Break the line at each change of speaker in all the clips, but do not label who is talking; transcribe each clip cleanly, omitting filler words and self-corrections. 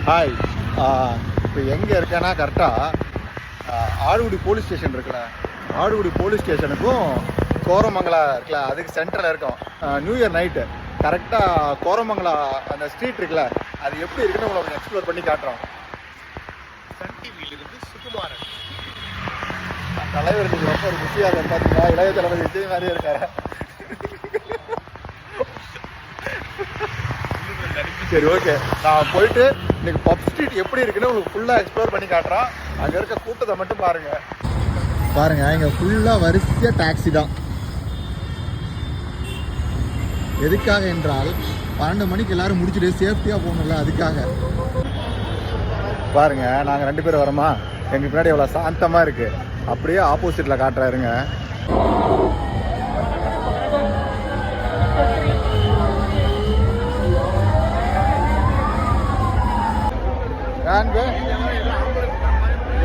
Hi. இப்போ எங்கே இருக்கேன்னா கரெக்டாக ஆடுகுடி போலீஸ் ஸ்டேஷன் இருக்குல்ல, ஆடுகுடி போலீஸ் ஸ்டேஷனுக்கும் கோரமங்கலா இருக்குல்ல, அதுக்கு சென்டரில் இருக்கும். நியூ இயர் நைட்டு கரெக்டாக கோரமங்கலா அந்த ஸ்ட்ரீட் இருக்குல்ல, அது எப்படி இருக்குன்னு உங்களுக்கு எக்ஸ்ப்ளோர் பண்ணி காட்டுறோம்.
சன் டிவியிலிருந்து சுகுமாரன்.
தலைவர் ரொம்ப ஒரு குஷியாக பார்த்தீங்களா, இளைய தளபதி விஜய் மாதிரியே இருக்காரு. சரி, ஓகே. நான் போயிட்டு இன்னைக்கு பப் ஸ்ட்ரீட் எப்படி இருக்குன்னு உங்களுக்கு ஃபுல்லாக எக்ஸ்ப்ளோர் பண்ணி காட்டுறோம். அங்கே இருக்க கூட்டத்தை மட்டும் பாருங்க இங்கே ஃபுல்லாக வரிசையாக டாக்ஸி தான். எதுக்காக என்றால் 12 மணிக்கு எல்லாரும் முடிச்சுட்டு சேஃப்டியாக போகணும்ல, அதுக்காக. பாருங்க, நாங்கள் 2 பேரும் வரோமா, எங்கள் பின்னாடி எவ்வளோ சாந்தமாக இருக்கு. அப்படியே ஆப்போசிட்டில் காட்டுறாருங்க.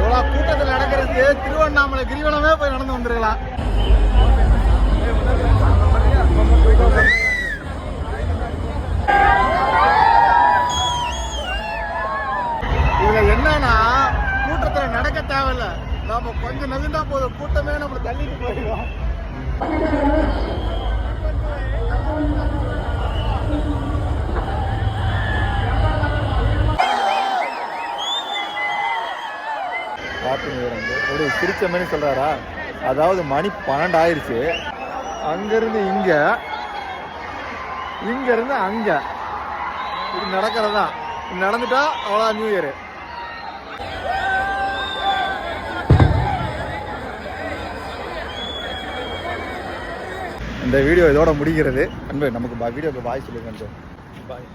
எவ்வளோ கூட்டத்தில் நடக்கிறது, திருவண்ணாமலை கிரிவலமே போய் நடந்து வந்துருக்கலாம். இதுல என்னன்னா, கூட்டத்தில் நடக்க தேவையில்ல, நாம கொஞ்சம் நகர்ந்தா போதும், கூட்டமே நம்மளை தள்ளிட்டு போயிடும். ஒரு சிரிச்ச மாதிரி சொல்றாரா, அதாவது மணி 12 ஆயிடுச்சு. அங்கிருந்து இங்க, இங்க இருந்து அங்க, இது நடக்கிறதா, நடந்துட்டா அவ்வளோ நியூ இயர். இந்த வீடியோ இதோட முடிகிறது. அன்பு நமக்கு வீடியோக்கு பாய் சொல்லுங்க. பாய்.